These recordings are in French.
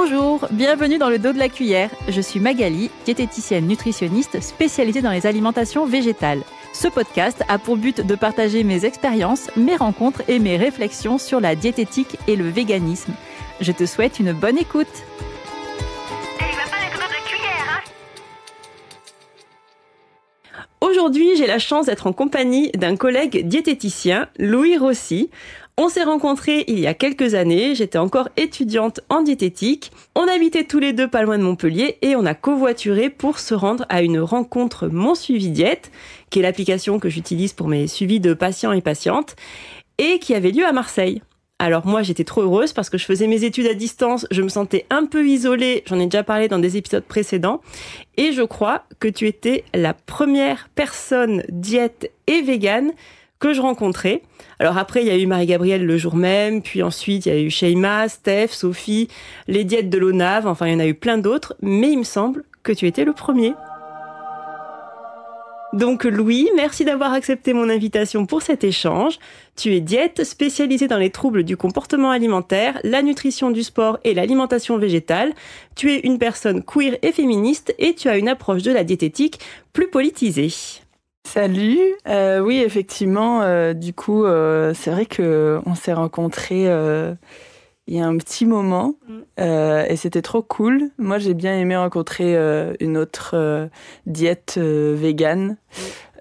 Bonjour, bienvenue dans le dos de la cuillère. Je suis Magali, diététicienne nutritionniste spécialisée dans les alimentations végétales. Ce podcast a pour but de partager mes expériences, mes rencontres et mes réflexions sur la diététique et le véganisme. Je te souhaite une bonne écoute. Aujourd'hui, j'ai la chance d'être en compagnie d'un collègue diététicien, Louis Rossi. On s'est rencontrés il y a quelques années, j'étais encore étudiante en diététique. On habitait tous les deux pas loin de Montpellier et on a covoituré pour se rendre à une rencontre Mon Suivi Diète, qui est l'application que j'utilise pour mes suivis de patients et patientes, et qui avait lieu à Marseille. Alors moi, j'étais trop heureuse parce que je faisais mes études à distance, je me sentais un peu isolée, j'en ai déjà parlé dans des épisodes précédents, et je crois que tu étais la première personne diète et végane que je rencontrais. Alors après, il y a eu Marie-Gabrielle le jour même, puis ensuite, il y a eu Sheima, Steph, Sophie, les diètes de l'ONAV, enfin, il y en a eu plein d'autres, mais il me semble que tu étais le premier. Donc Louis, merci d'avoir accepté mon invitation pour cet échange. Tu es diète spécialisée dans les troubles du comportement alimentaire, la nutrition du sport et l'alimentation végétale. Tu es une personne queer et féministe et tu as une approche de la diététique plus politisée. Salut, oui effectivement, c'est vrai qu'on s'est rencontrés il y a un petit moment et c'était trop cool. Moi j'ai bien aimé rencontrer une autre diète végane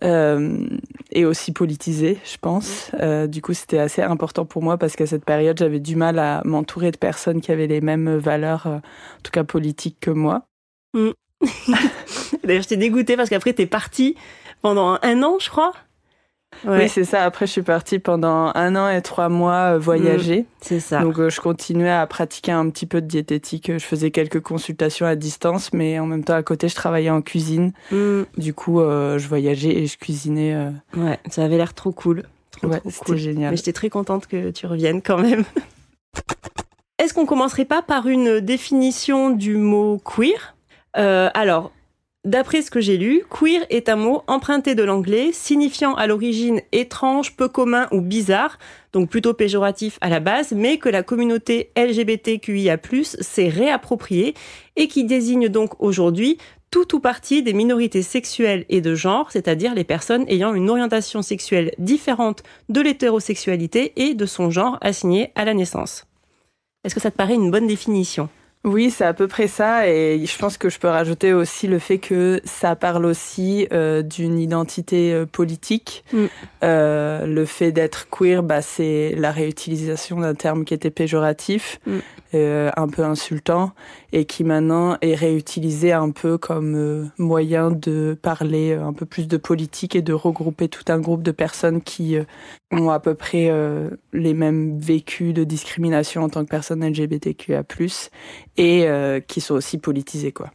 et aussi politisée, je pense. Du coup c'était assez important pour moi parce qu'à cette période j'avais du mal à m'entourer de personnes qui avaient les mêmes valeurs, en tout cas politiques que moi. D'ailleurs je t'ai dégoûtée parce qu'après t'es partie pendant 1 an, je crois. Ouais. Oui, c'est ça. Après, je suis partie pendant 1 an et 3 mois voyager. C'est ça. Donc, je continuais à pratiquer un petit peu de diététique. Je faisais quelques consultations à distance, mais en même temps, à côté, je travaillais en cuisine. Du coup, je voyageais et je cuisinais. Ouais, ça avait l'air trop cool. Trop c'était cool. Génial. Mais j'étais très contente que tu reviennes quand même. Est-ce qu'on commencerait pas par une définition du mot queer ? Alors, d'après ce que j'ai lu, queer est un mot emprunté de l'anglais, signifiant à l'origine étrange, peu commun ou bizarre, donc plutôt péjoratif à la base, mais que la communauté LGBTQIA+, s'est réapproprié et qui désigne donc aujourd'hui tout ou partie des minorités sexuelles et de genre, c'est-à-dire les personnes ayant une orientation sexuelle différente de l'hétérosexualité et de son genre assigné à la naissance. Est-ce que ça te paraît une bonne définition ? Oui, c'est à peu près ça et je pense que je peux rajouter aussi le fait que ça parle aussi d'une identité politique. Le fait d'être queer, c'est la réutilisation d'un terme qui était péjoratif, un peu insultant et qui maintenant est réutilisé un peu comme moyen de parler un peu plus de politique et de regrouper tout un groupe de personnes qui ont à peu près les mêmes vécus de discrimination en tant que personnes LGBTQIA+, et qui sont aussi politisées, quoi.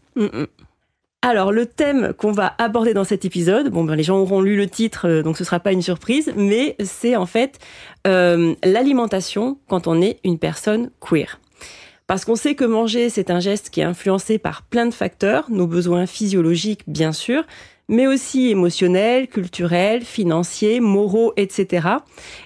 Alors, le thème qu'on va aborder dans cet épisode, les gens auront lu le titre, donc ce sera pas une surprise, mais c'est en fait l'alimentation quand on est une personne queer. Parce qu'on sait que manger, c'est un geste qui est influencé par plein de facteurs, nos besoins physiologiques, bien sûr, mais aussi émotionnels, culturels, financiers, moraux, etc.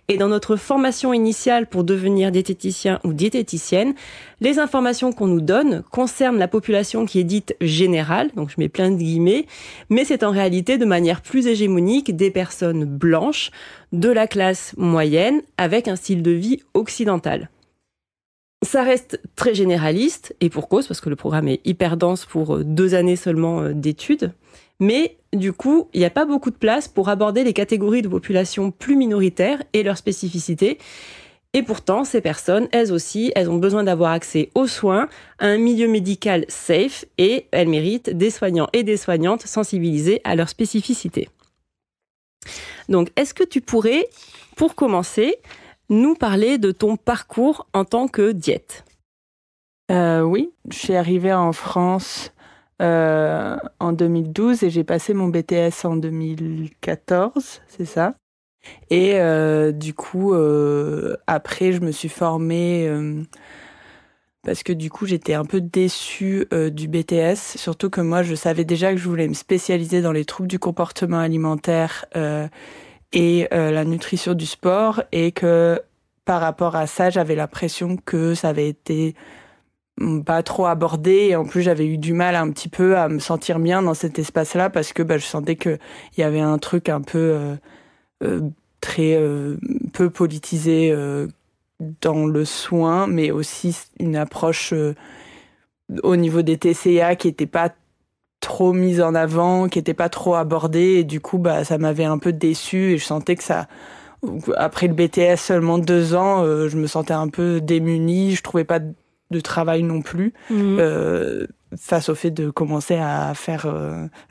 Et dans notre formation initiale pour devenir diététicien ou diététicienne, les informations qu'on nous donne concernent la population qui est dite générale, donc je mets plein de guillemets, mais c'est en réalité de manière plus hégémonique des personnes blanches de la classe moyenne avec un style de vie occidental. Ça reste très généraliste, et pour cause, parce que le programme est hyper dense pour 2 années seulement d'études. Mais du coup, il n'y a pas beaucoup de place pour aborder les catégories de population plus minoritaires et leurs spécificités. Et pourtant, ces personnes, elles aussi, elles ont besoin d'avoir accès aux soins, à un milieu médical safe, et elles méritent des soignants et des soignantes sensibilisés à leurs spécificités. Donc, est-ce que tu pourrais, pour commencer, nous parler de ton parcours en tant que diète ? Oui, je suis arrivée en France en 2012 et j'ai passé mon BTS en 2014, c'est ça. Et du coup, après, je me suis formée parce que du coup, j'étais un peu déçue du BTS, surtout que moi, je savais déjà que je voulais me spécialiser dans les troubles du comportement alimentaire et la nutrition du sport, et que par rapport à ça, j'avais l'impression que ça avait été pas trop abordé, et en plus j'avais eu du mal un petit peu à me sentir bien dans cet espace-là parce que je sentais que il y avait un truc un peu très peu politisé dans le soin, mais aussi une approche au niveau des TCA qui était pas trop mise en avant, qui était pas trop abordée, et du coup ça m'avait un peu déçue, et je sentais que ça, après le BTS seulement 2 ans, je me sentais un peu démunie, je trouvais pas de travail non plus, face au fait de commencer à faire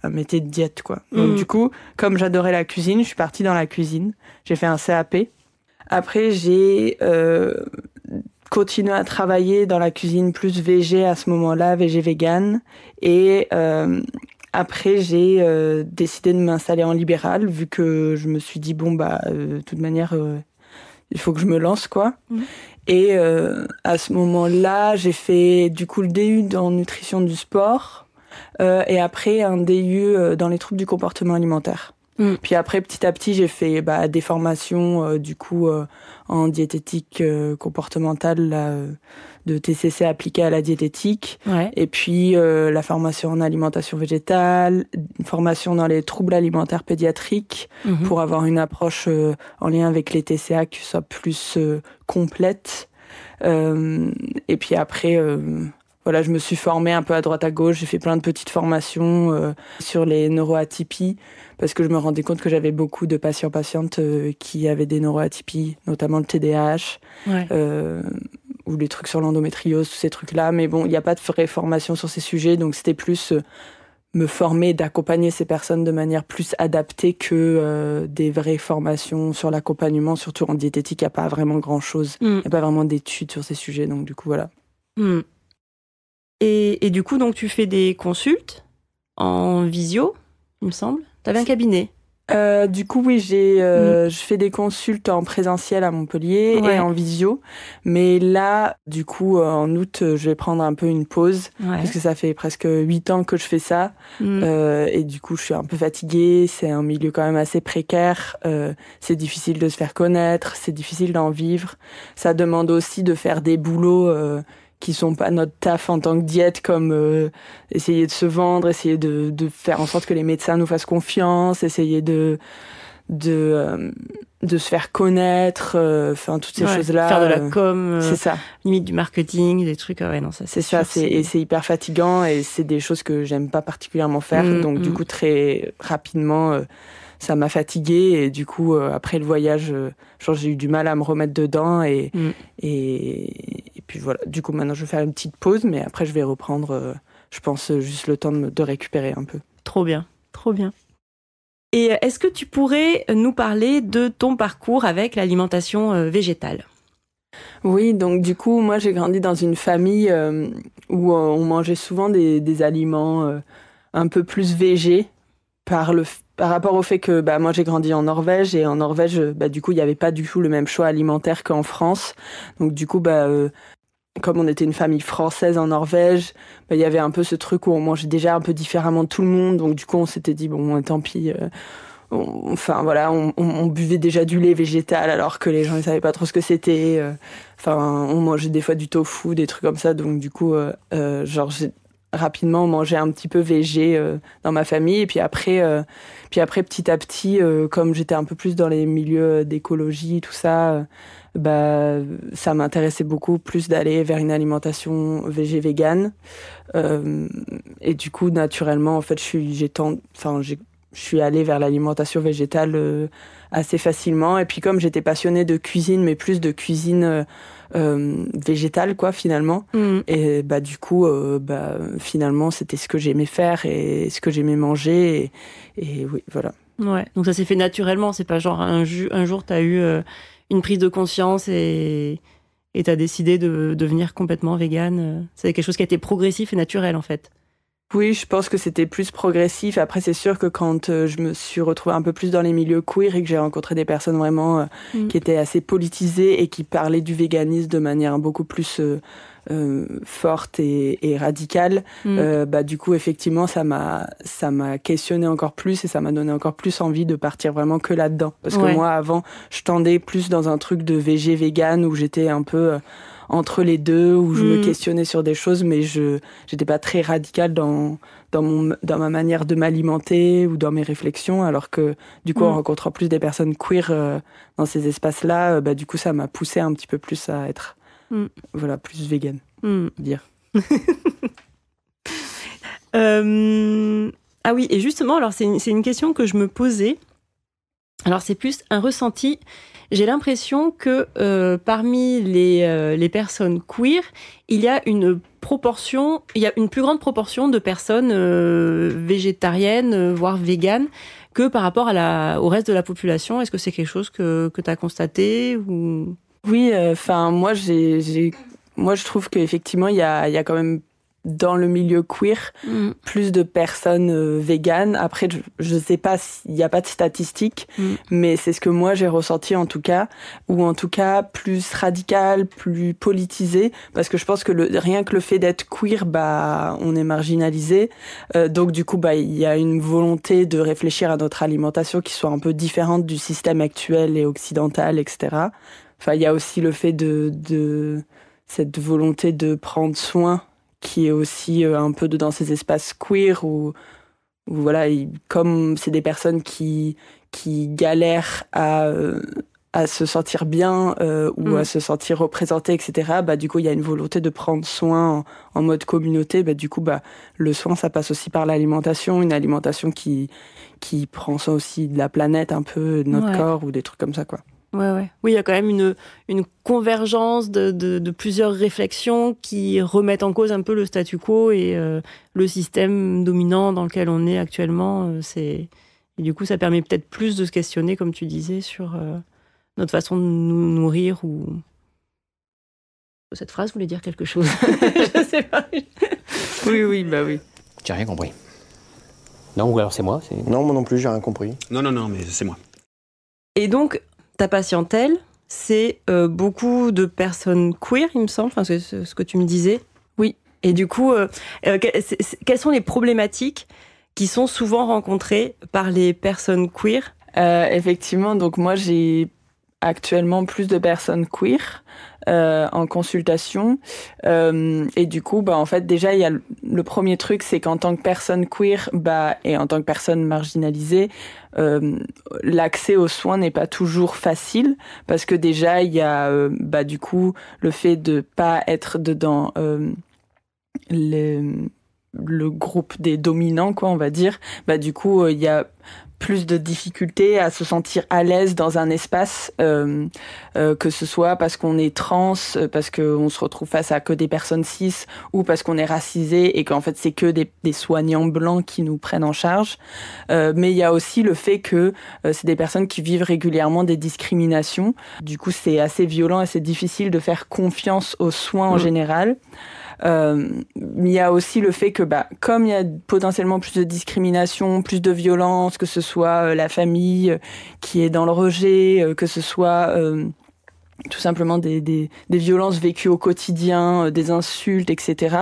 un métier de diète, quoi. Donc du coup, comme j'adorais la cuisine, je suis partie dans la cuisine. J'ai fait un CAP. Après, j'ai continué à travailler dans la cuisine plus végé à ce moment-là, végé vegan. Et après, j'ai décidé de m'installer en libéral, vu que je me suis dit, de toute manière, il faut que je me lance, quoi. Et à ce moment-là, j'ai fait du coup le DU en nutrition du sport et après un DU dans les troubles du comportement alimentaire. Puis après, petit à petit, j'ai fait des formations du coup en diététique comportementale de TCC appliquée à la diététique. Ouais. Et puis la formation en alimentation végétale, une formation dans les troubles alimentaires pédiatriques pour avoir une approche en lien avec les TCA qui soit plus complète. Et puis après, voilà, je me suis formée un peu à droite à gauche. J'ai fait plein de petites formations sur les neuroatypies parce que je me rendais compte que j'avais beaucoup de patients-patientes qui avaient des neuroatypies, notamment le TDAH. Ouais. Ou les trucs sur l'endométriose, tous ces trucs-là. Mais bon, il n'y a pas de vraie formation sur ces sujets, donc c'était plus me former, d'accompagner ces personnes de manière plus adaptée que des vraies formations sur l'accompagnement, surtout en diététique, il n'y a pas vraiment grand-chose. Il n'y a pas vraiment d'études sur ces sujets, donc du coup, voilà. Et du coup, donc, tu fais des consultes en visio, il me semble. Tu avais un cabinet. Du coup, oui, je fais des consultes en présentiel à Montpellier et en visio. Mais là, du coup, en août, je vais prendre un peu une pause parce que ça fait presque 8 ans que je fais ça. Et du coup, je suis un peu fatiguée. C'est un milieu quand même assez précaire. C'est difficile de se faire connaître. C'est difficile d'en vivre. Ça demande aussi de faire des boulots qui sont pas notre taf en tant que diète, comme essayer de se vendre, essayer de faire en sorte que les médecins nous fassent confiance, essayer de se faire connaître, enfin toutes ces choses-là. Faire de la com, c'est ça. Limite du marketing, des trucs. Non, ça, c'est ça. Et c'est hyper fatigant et c'est des choses que j'aime pas particulièrement faire. Donc du coup très rapidement, ça m'a fatiguée et du coup après le voyage, j'ai eu du mal à me remettre dedans et puis voilà. Du coup maintenant je vais faire une petite pause, mais après je vais reprendre. Je pense juste le temps de récupérer un peu. Trop bien, trop bien. Et est-ce que tu pourrais nous parler de ton parcours avec l'alimentation végétale ? Oui, donc du coup, moi j'ai grandi dans une famille où on mangeait souvent des aliments un peu plus végés par rapport au fait que moi j'ai grandi en Norvège et en Norvège, du coup, il n'y avait pas du tout le même choix alimentaire qu'en France. Donc du coup, comme on était une famille française en Norvège, il y avait un peu ce truc où on mangeait déjà un peu différemment de tout le monde. Donc du coup, on s'était dit, tant pis. On buvait déjà du lait végétal alors que les gens ne savaient pas trop ce que c'était. On mangeait des fois du tofu, des trucs comme ça. Donc du coup, j'ai rapidement mangé un petit peu végé dans ma famille. Et puis après, petit à petit, comme j'étais un peu plus dans les milieux d'écologie, tout ça, ça m'intéressait beaucoup plus d'aller vers une alimentation végane. Et du coup, naturellement, en fait, je suis allée vers l'alimentation végétale assez facilement. Et puis comme j'étais passionnée de cuisine, mais plus de cuisine végétale, quoi, finalement. Et du coup, finalement, c'était ce que j'aimais faire et ce que j'aimais manger. Et oui, voilà. Ouais, donc ça s'est fait naturellement. C'est pas genre un jour, t'as eu une prise de conscience et t'as décidé de devenir complètement végane. C'est quelque chose qui a été progressif et naturel, en fait. Oui, je pense que c'était plus progressif. Après, c'est sûr que quand je me suis retrouvée un peu plus dans les milieux queer et que j'ai rencontré des personnes vraiment qui étaient assez politisées et qui parlaient du véganisme de manière beaucoup plus forte et radicale, du coup, effectivement, ça m'a questionné encore plus et ça m'a donné encore plus envie de partir vraiment que là-dedans. Parce que moi, avant, je tendais plus dans un truc de végé vegan où j'étais un peu entre les deux, où je me questionnais sur des choses, mais j'étais pas très radicale dans ma manière de m'alimenter ou dans mes réflexions, alors que du coup en rencontrant plus des personnes queer dans ces espaces-là, du coup ça m'a poussée un petit peu plus à être plus végane, dire. Ah oui, et justement, alors c'est une question que je me posais. Alors c'est plus un ressenti. J'ai l'impression que parmi les personnes queer, il y a une plus grande proportion de personnes végétariennes, voire véganes, que par rapport au reste de la population. Est-ce que c'est quelque chose que tu as constaté ou... Oui, moi je trouve qu'effectivement il y a quand même dans le milieu queer plus de personnes véganes. Après, je sais pas s'il n'y a pas de statistiques, mais c'est ce que moi j'ai ressenti en tout cas, ou en tout cas plus radical, plus politisé, parce que je pense que rien que le fait d'être queer, on est marginalisé. Donc du coup, il y a une volonté de réfléchir à notre alimentation qui soit un peu différente du système actuel et occidental, etc. Enfin, il y a aussi le fait de cette volonté de prendre soin qui est aussi un peu dans ces espaces queer où voilà, comme c'est des personnes qui galèrent à se sentir bien ou à se sentir représentées, etc. Du coup, il y a une volonté de prendre soin en mode communauté. Du coup, le soin, ça passe aussi par l'alimentation, une alimentation qui prend soin aussi de la planète un peu, de notre corps ou des trucs comme ça, quoi. Ouais. Oui, il y a quand même une convergence de plusieurs réflexions qui remettent en cause un peu le statu quo et le système dominant dans lequel on est actuellement. Et du coup, ça permet peut-être plus de se questionner, comme tu disais, sur notre façon de nous nourrir ou... Cette phrase voulait dire quelque chose. Je sais pas. Oui. J'ai rien compris. Non, ou alors c'est moi Non, moi non plus, j'ai rien compris. Non, mais c'est moi. Et donc, ta patientèle, c'est beaucoup de personnes queer, il me semble, enfin, c'est ce que tu me disais. Oui. Et du coup, quelles sont les problématiques qui sont souvent rencontrées par les personnes queer ? Effectivement, donc moi j'ai actuellement plus de personnes queer en consultation et du coup en fait déjà il y a le premier truc, c'est qu'en tant que personne queer et en tant que personne marginalisée, l'accès aux soins n'est pas toujours facile parce que déjà il y a du coup le fait de pas être dedans le groupe des dominants, quoi, on va dire. Du coup il y a plus de difficultés à se sentir à l'aise dans un espace, que ce soit parce qu'on est trans, parce qu'on se retrouve face à que des personnes cis, ou parce qu'on est racisé et qu'en fait c'est que des soignants blancs qui nous prennent en charge. Mais il y a aussi le fait que c'est des personnes qui vivent régulièrement des discriminations. Du coup, c'est assez violent et c'est difficile de faire confiance aux soins en général. Il y a aussi le fait que comme il y a potentiellement plus de discrimination, plus de violence, que ce soit la famille qui est dans le rejet, que ce soit tout simplement des violences vécues au quotidien, des insultes, etc.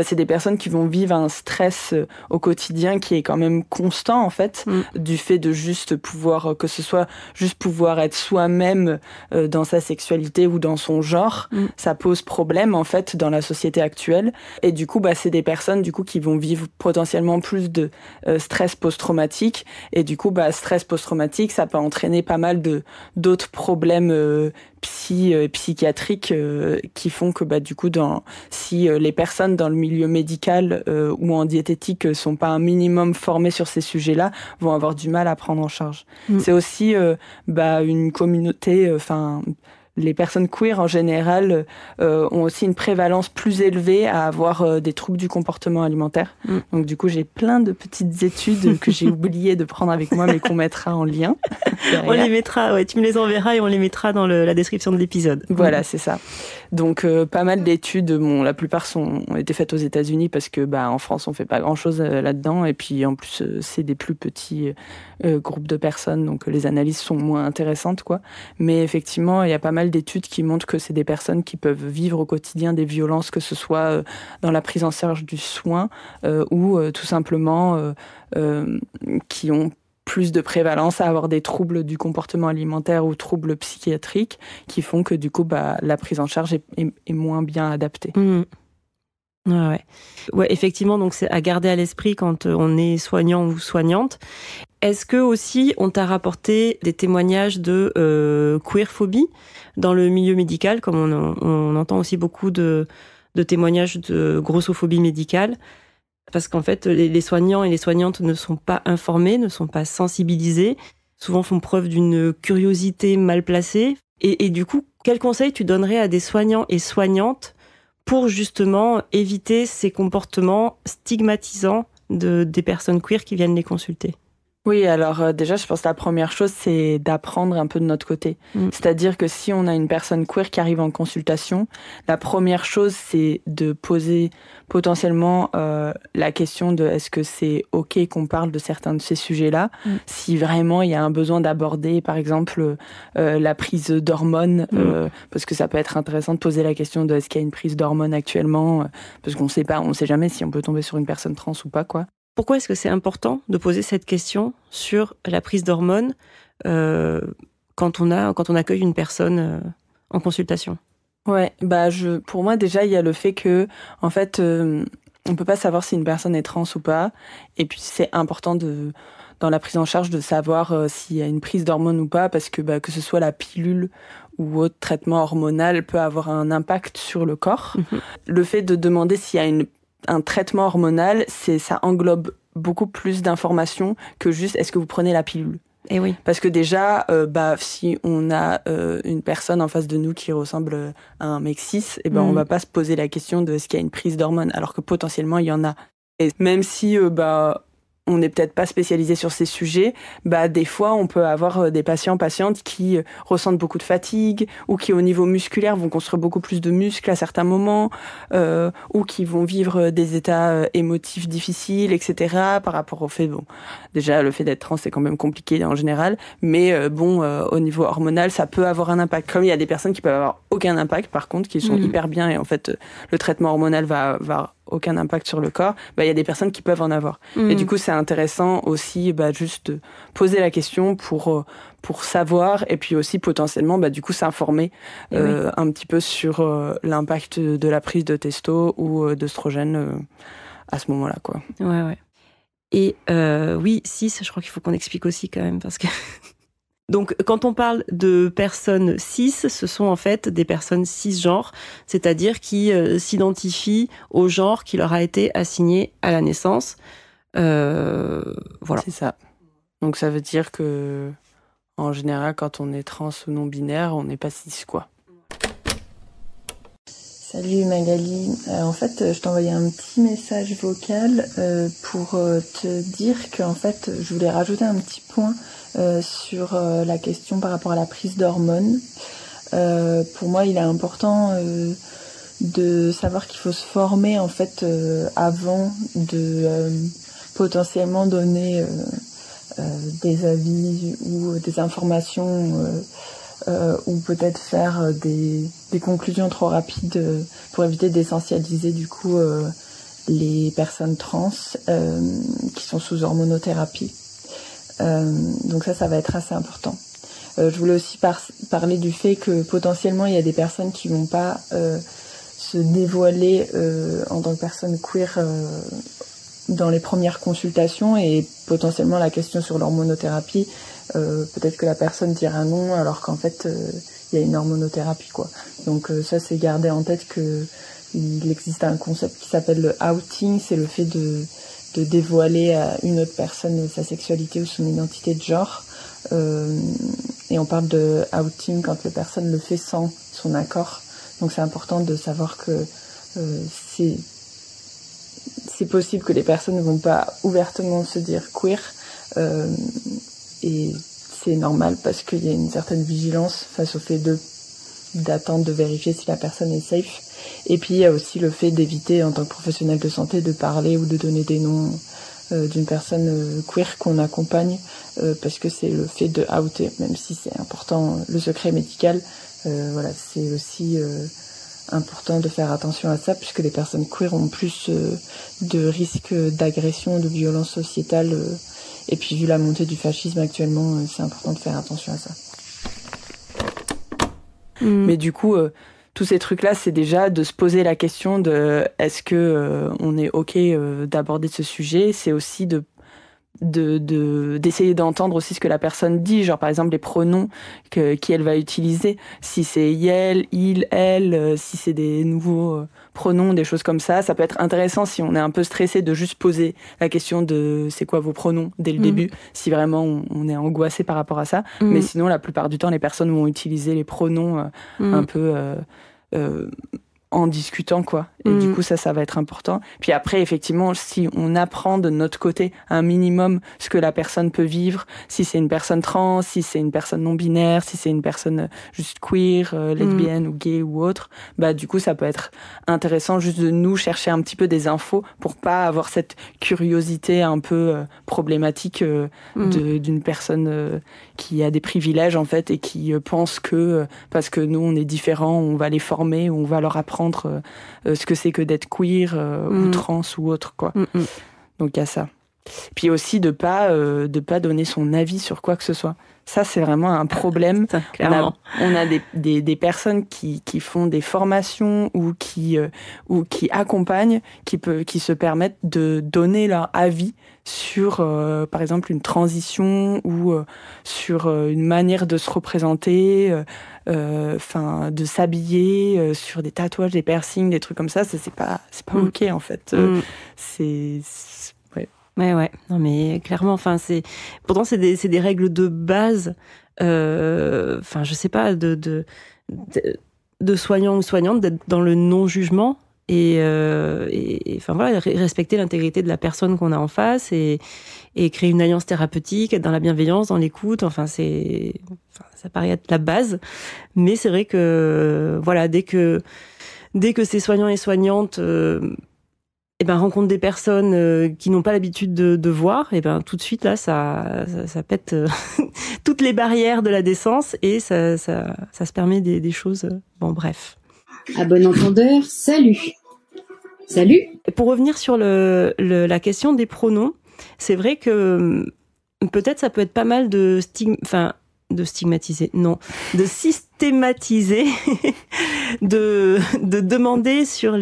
C'est des personnes qui vont vivre un stress au quotidien qui est quand même constant en fait, du fait de juste pouvoir, que ce soit juste pouvoir être soi-même dans sa sexualité ou dans son genre, ça pose problème en fait dans la société actuelle. Et du coup, c'est des personnes du coup qui vont vivre potentiellement plus de stress post-traumatique. Et du coup, stress post-traumatique, ça peut entraîner pas mal d'autres problèmes psychiatriques qui font que du coup si les personnes dans le milieu médical ou en diététique sont pas un minimum formées sur ces sujets-là, vont avoir du mal à prendre en charge. C'est aussi une communauté, les personnes queer en général ont aussi une prévalence plus élevée à avoir des troubles du comportement alimentaire. Donc du coup, j'ai plein de petites études que j'ai oublié de prendre avec moi, mais qu'on mettra en lien. On les mettra, tu me les enverras et on les mettra dans la description de l'épisode. Voilà, c'est ça. Donc pas mal d'études, la plupart ont été faites aux États-Unis parce que en France on fait pas grand-chose là-dedans, et puis en plus c'est des plus petits groupes de personnes, donc les analyses sont moins intéressantes, quoi. Mais effectivement, il y a pas mal d'études qui montrent que c'est des personnes qui peuvent vivre au quotidien des violences, que ce soit dans la prise en charge du soin ou tout simplement qui ont plus de prévalence à avoir des troubles du comportement alimentaire ou troubles psychiatriques qui font que du coup la prise en charge est moins bien adaptée. Ouais, effectivement, donc c'est à garder à l'esprit quand on est soignant ou soignante. Est-ce que aussi on t'a rapporté des témoignages de queerphobie dans le milieu médical, comme on entend aussi beaucoup de témoignages de grossophobie médicale? Parce qu'en fait, les soignants et les soignantes ne sont pas informés, ne sont pas sensibilisés, souvent font preuve d'une curiosité mal placée. Et du coup, quel conseil tu donnerais à des soignants et soignantes pour justement éviter ces comportements stigmatisants des personnes queer qui viennent les consulter? Oui, alors déjà, je pense que la première chose, c'est d'apprendre un peu de notre côté. C'est-à-dire que si on a une personne queer qui arrive en consultation, la première chose, c'est de poser potentiellement la question de est-ce que c'est OK qu'on parle de certains de ces sujets-là, si vraiment il y a un besoin d'aborder, par exemple, la prise d'hormones, parce que ça peut être intéressant de poser la question de est-ce qu'il y a une prise d'hormones actuellement, parce qu'on sait pas, on sait jamais si on peut tomber sur une personne trans ou pas, quoi. Pourquoi est-ce que c'est important de poser cette question sur la prise d'hormones quand on accueille une personne en consultation? Ouais, pour moi déjà il y a le fait que en fait on peut pas savoir si une personne est trans ou pas, et puis c'est important dans la prise en charge de savoir s'il y a une prise d'hormones ou pas, parce que que ce soit la pilule ou autre traitement hormonal peut avoir un impact sur le corps. Le fait de demander s'il y a un traitement hormonal, ça englobe beaucoup plus d'informations que juste est-ce que vous prenez la pilule. Et oui. Parce que déjà, si on a une personne en face de nous qui ressemble à un mec cis, on va pas se poser la question de est-ce qu'il y a une prise d'hormones, alors que potentiellement il y en a. Et même si on n'est peut-être pas spécialisé sur ces sujets, des fois on peut avoir des patientes qui ressentent beaucoup de fatigue, ou qui au niveau musculaire vont construire beaucoup plus de muscles à certains moments, ou qui vont vivre des états émotifs difficiles, etc. Par rapport au fait, déjà le fait d'être trans c'est quand même compliqué en général, mais au niveau hormonal ça peut avoir un impact. Comme il y a des personnes qui peuvent avoir aucun impact par contre, qui sont hyper bien, et en fait le traitement hormonal va aucun impact sur le corps, il y a des personnes qui peuvent en avoir. Et du coup, c'est intéressant aussi juste de poser la question pour savoir, et puis aussi potentiellement du coup s'informer un petit peu sur l'impact de la prise de testo ou d'œstrogène à ce moment-là, quoi. Ouais. Et oui, cis, je crois qu'il faut qu'on explique aussi quand même, parce que donc, quand on parle de personnes cis, ce sont en fait des personnes cisgenres, c'est-à-dire qui s'identifient au genre qui leur a été assigné à la naissance. Voilà. C'est ça. Donc, ça veut dire que, en général, quand on est trans ou non-binaire, on n'est pas cis, quoi. Salut Magali, en fait je t'envoyais un petit message vocal pour te dire qu'en fait je voulais rajouter un petit point sur la question par rapport à la prise d'hormones. Pour moi il est important de savoir qu'il faut se former en fait avant de potentiellement donner des avis ou des informations ou peut-être faire des conclusions trop rapides pour éviter d'essentialiser du coup les personnes trans qui sont sous hormonothérapie. Donc ça va être assez important. Je voulais aussi parler du fait que potentiellement il y a des personnes qui vont pas se dévoiler en tant que personne queer dans les premières consultations, et potentiellement la question sur l'hormonothérapie, peut-être que la personne dira non alors qu'en fait il y a une hormonothérapie, quoi. Donc ça c'est garder en tête que il existe un concept qui s'appelle le outing, c'est le fait de dévoiler à une autre personne sa sexualité ou son identité de genre, et on parle de outing quand la personne le fait sans son accord. Donc c'est important de savoir que c'est possible que les personnes ne vont pas ouvertement se dire queer, et c'est normal parce qu'il y a une certaine vigilance face au fait d'attendre de vérifier si la personne est safe. Et puis il y a aussi le fait d'éviter en tant que professionnel de santé de parler ou de donner des noms d'une personne queer qu'on accompagne, parce que c'est le fait de outer, même si c'est important le secret médical, c'est aussi important de faire attention à ça, puisque les personnes queer ont plus de risques d'agression, de violence sociétale Et puis vu la montée du fascisme actuellement, c'est important de faire attention à ça. Mais du coup, tous ces trucs-là, c'est déjà de se poser la question de est-ce que on est OK d'aborder ce sujet. C'est aussi d'essayer d'entendre aussi ce que la personne dit, genre par exemple les pronoms qu'elle va utiliser, si c'est elle, il, elle, si c'est des nouveaux pronoms, des choses comme ça peut être intéressant si on est un peu stressé de juste poser la question de c'est quoi vos pronoms dès le début, si vraiment on est angoissé par rapport à ça, mais sinon la plupart du temps les personnes vont utiliser les pronoms un peu en discutant, quoi. Et du coup, ça va être important. Puis après, effectivement, si on apprend de notre côté un minimum ce que la personne peut vivre, si c'est une personne trans, si c'est une personne non-binaire, si c'est une personne juste queer, lesbienne ou gay ou autre, bah du coup, ça peut être intéressant juste de nous chercher un petit peu des infos pour pas avoir cette curiosité un peu problématique d'une personne qui a des privilèges, en fait, et qui pense que parce que nous, on est différents, on va les former, on va leur apprendre ce que c'est que d'être queer ou trans ou autre, quoi. Donc il y a ça. Puis aussi de pas donner son avis sur quoi que ce soit. Ça, c'est vraiment un problème. Ça, clairement. On a des personnes qui font des formations ou qui accompagnent, qui se permettent de donner leur avis sur, par exemple, une transition ou sur une manière de se représenter, de s'habiller, sur des tatouages, des piercings, des trucs comme ça. Ça, c'est pas OK, en fait. Ouais. Non, mais clairement, pourtant, c'est des règles de base, je sais pas, de soignants ou soignantes, d'être dans le non-jugement et voilà, respecter l'intégrité de la personne qu'on a en face et créer une alliance thérapeutique, être dans la bienveillance, dans l'écoute. Ça paraît être la base. Mais c'est vrai que, voilà, dès que ces soignants et soignantes, rencontrent des personnes qui n'ont pas l'habitude de voir, tout de suite là ça pète toutes les barrières de la décence et ça se permet des choses. Bon, bref. À bon entendeur, salut. Pour revenir sur la question des pronoms, c'est vrai que peut-être ça peut être pas mal de systématiser, de demander sur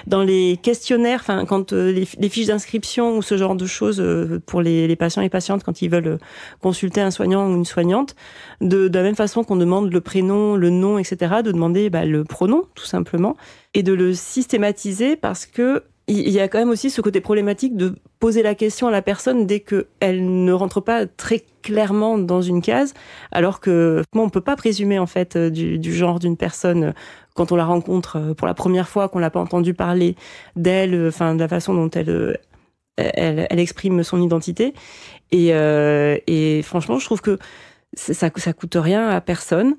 dans les questionnaires, quand les fiches d'inscription ou ce genre de choses pour les patients et patientes quand ils veulent consulter un soignant ou une soignante, de la même façon qu'on demande le prénom, le nom, etc., de demander le pronom tout simplement et de le systématiser parce que il y a quand même aussi ce côté problématique de poser la question à la personne dès qu'elle ne rentre pas très clairement dans une case, alors que on ne peut pas présumer en fait du genre d'une personne quand on la rencontre pour la première fois, qu'on l'a pas entendu parler d'elle, de la façon dont elle exprime son identité. Et franchement, je trouve que ça coûte rien à personne.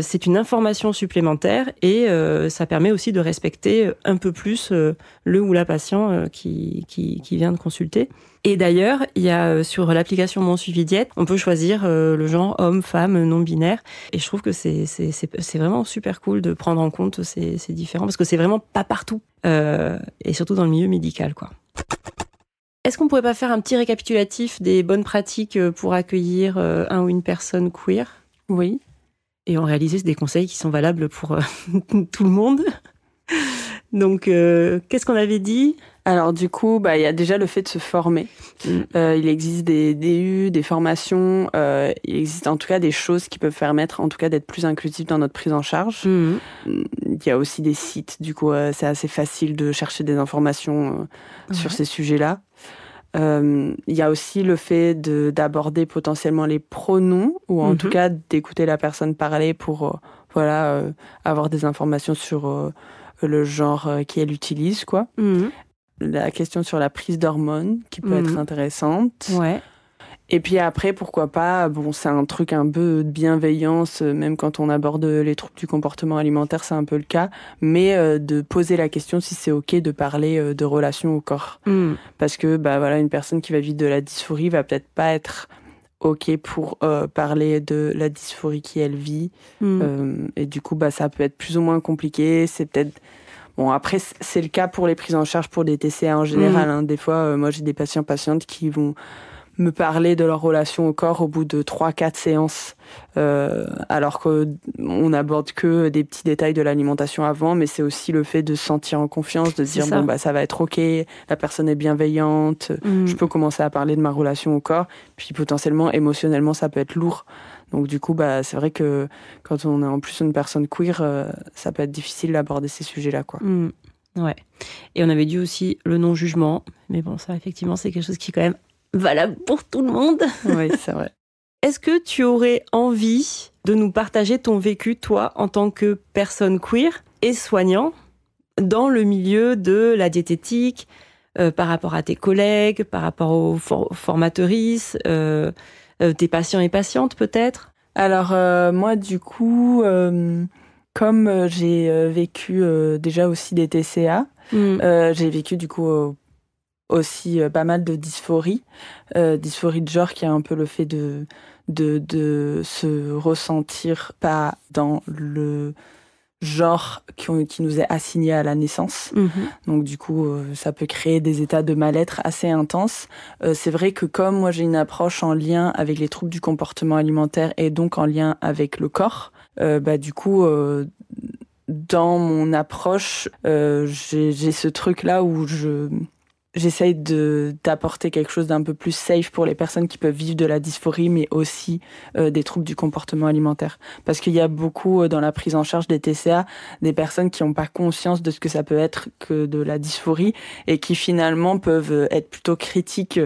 C'est une information supplémentaire et ça permet aussi de respecter un peu plus le ou la patient qui vient de consulter. Et d'ailleurs, il y a sur l'application Mon Suivi Diète, on peut choisir le genre homme, femme, non-binaire. Et je trouve que c'est vraiment super cool de prendre en compte ces différents, parce que c'est vraiment pas partout, et surtout dans le milieu médical, quoi. Est-ce qu'on pourrait pas faire un petit récapitulatif des bonnes pratiques pour accueillir un ou une personne queer ? Oui. Et en réalité, c'est des conseils qui sont valables pour tout le monde. Donc, qu'est-ce qu'on avait dit ? Alors du coup, il y a déjà le fait de se former. Il existe des DU, des formations. Il existe en tout cas des choses qui peuvent permettre, en tout cas, d'être plus inclusif dans notre prise en charge. Il y a aussi des sites. Du coup, c'est assez facile de chercher des informations sur ces sujets-là. Il y a aussi le fait d'aborder potentiellement les pronoms ou en tout cas d'écouter la personne parler pour avoir des informations sur le genre qu'elle utilise, quoi. La question sur la prise d'hormones qui peut être intéressante. Ouais. Et puis après, pourquoi pas, c'est un truc un peu de bienveillance, même quand on aborde les troubles du comportement alimentaire, c'est un peu le cas, mais de poser la question si c'est OK de parler de relations au corps. Parce que, une personne qui va vivre de la dysphorie va peut-être pas être OK pour parler de la dysphorie qu'elle vit. Et du coup, ça peut être plus ou moins compliqué. C'est peut-être... Bon, après, c'est le cas pour les prises en charge pour les TCA en général. Des fois, moi, j'ai des patients-patientes qui vont me parler de leur relation au corps au bout de 3-4 séances, alors qu'on n'aborde que des petits détails de l'alimentation avant, mais c'est aussi le fait de se sentir en confiance, de se dire bon bah ça va être ok, la personne est bienveillante, je peux commencer à parler de ma relation au corps, puis potentiellement émotionnellement ça peut être lourd. Donc du coup bah c'est vrai que quand on est en plus une personne queer, ça peut être difficile d'aborder ces sujets-là quoi. Ouais. Et on avait dit aussi le non-jugement, mais bon ça effectivement c'est quelque chose qui est quand même valable pour tout le monde. Oui, c'est vrai. Est-ce que tu aurais envie de nous partager ton vécu, toi, en tant que personne queer et soignant, dans le milieu de la diététique, par rapport à tes collègues, par rapport aux formatrices, tes patients et patientes peut-être ? Alors moi du coup, comme j'ai vécu déjà aussi des TCA, j'ai vécu du coup aussi pas mal de dysphorie de genre qui est un peu le fait de se ressentir pas dans le genre qui nous est assigné à la naissance. Donc du coup, ça peut créer des états de mal-être assez intenses. C'est vrai que comme moi j'ai une approche en lien avec les troubles du comportement alimentaire et donc en lien avec le corps, du coup dans mon approche, j'ai ce truc-là où j'essaye d'apporter quelque chose d'un peu plus safe pour les personnes qui peuvent vivre de la dysphorie, mais aussi des troubles du comportement alimentaire. Parce qu'il y a beaucoup dans la prise en charge des TCA, des personnes qui n'ont pas conscience de ce que ça peut être que de la dysphorie et qui finalement peuvent être plutôt critiques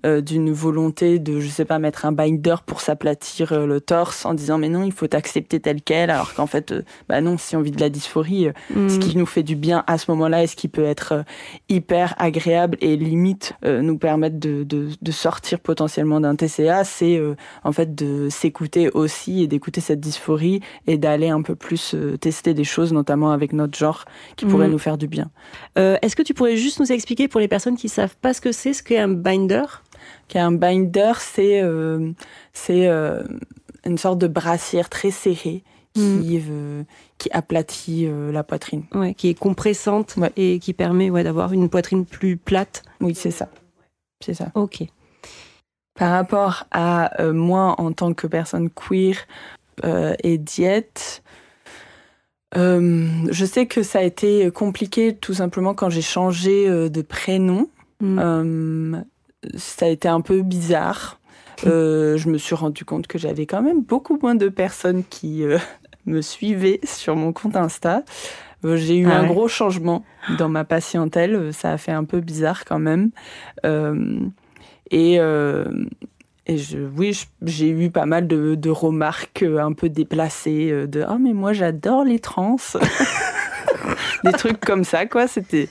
d'une volonté de, je sais pas, mettre un binder pour s'aplatir le torse en disant mais non, il faut t'accepter tel quel, alors qu'en fait, non, si on vit de la dysphorie, ce qui nous fait du bien à ce moment-là et ce qui peut être hyper agréable et limite nous permettre de sortir potentiellement d'un TCA, c'est en fait de s'écouter aussi et d'écouter cette dysphorie et d'aller un peu plus tester des choses, notamment avec notre genre, qui pourraient nous faire du bien. Est-ce que tu pourrais juste nous expliquer pour les personnes qui savent pas ce qu'est un binder ? Un binder, c'est une sorte de brassière très serrée qui aplatit la poitrine. Ouais, qui est compressante et qui permet d'avoir une poitrine plus plate. Oui, c'est ça. C'est ça. Ok. Par rapport à moi en tant que personne queer et diète, je sais que ça a été compliqué tout simplement quand j'ai changé de prénom. Ça a été un peu bizarre. Je me suis rendu compte que j'avais quand même beaucoup moins de personnes qui me suivaient sur mon compte Insta. J'ai eu un gros changement dans ma patientèle. Ça a fait un peu bizarre quand même. J'ai eu pas mal de remarques un peu déplacées de « Ah, mais moi, j'adore les trans !» Des trucs comme ça, quoi. C'était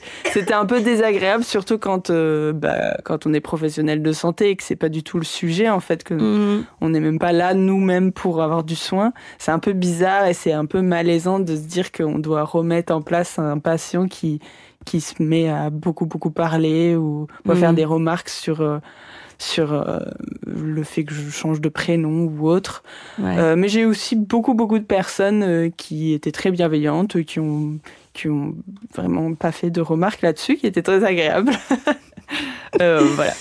un peu désagréable, surtout quand on est professionnel de santé et que c'est pas du tout le sujet, en fait, que on n'est même pas là, nous-mêmes, pour avoir du soin. C'est un peu bizarre et c'est un peu malaisant de se dire qu'on doit remettre en place un patient qui se met à beaucoup, beaucoup parler ou faire des remarques sur le fait que je change de prénom ou autre. Mais j'ai aussi beaucoup, beaucoup de personnes qui étaient très bienveillantes, qui ont vraiment pas fait de remarques là-dessus, qui étaient très agréables. Voilà.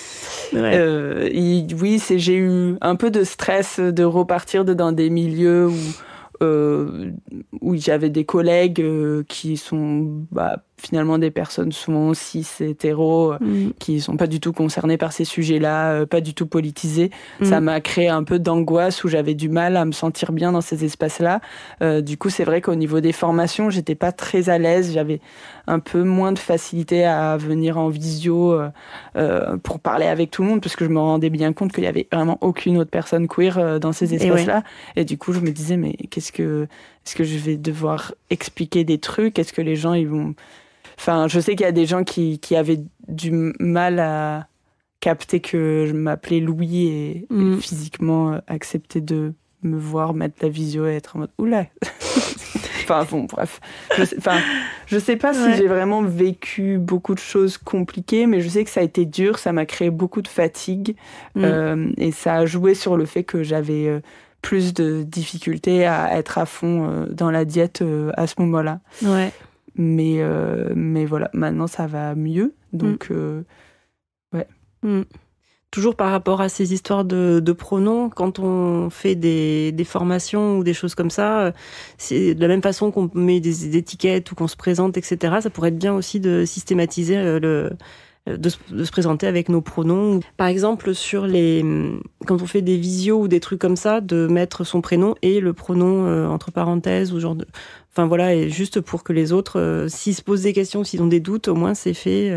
Oui, j'ai eu un peu de stress de repartir dans des milieux où j'avais des collègues qui sont finalement des personnes souvent cis, hétéros, qui sont pas du tout concernés par ces sujets-là, pas du tout politisés. Ça m'a créé un peu d'angoisse où j'avais du mal à me sentir bien dans ces espaces-là. Du coup, c'est vrai qu'au niveau des formations, j'étais pas très à l'aise. J'avais un peu moins de facilité à venir en visio pour parler avec tout le monde, parce que je me rendais bien compte qu'il y avait vraiment aucune autre personne queer dans ces espaces-là. Et du coup, je me disais, mais est-ce que je vais devoir expliquer des trucs? Est-ce que les gens, ils vont... Enfin, je sais qu'il y a des gens qui avaient du mal à capter que je m'appelais Louis et physiquement accepter de me voir mettre la visio et être en mode oula. Enfin bon, bref. Je sais pas si j'ai vraiment vécu beaucoup de choses compliquées, mais je sais que ça a été dur, ça m'a créé beaucoup de fatigue et ça a joué sur le fait que j'avais plus de difficultés à être à fond dans la diète à ce moment-là. Ouais. Mais voilà, maintenant ça va mieux, donc ouais. toujours par rapport à ces histoires de pronoms, quand on fait des formations ou des choses comme ça, c'est de la même façon qu'on met des étiquettes ou qu'on se présente, etc. Ça pourrait être bien aussi de systématiser de se présenter avec nos pronoms. Par exemple, quand on fait des visios ou des trucs comme ça, de mettre son prénom et le pronom entre parenthèses ou genre de... Enfin voilà, et juste pour que les autres, s'ils se posent des questions, s'ils ont des doutes, au moins c'est fait.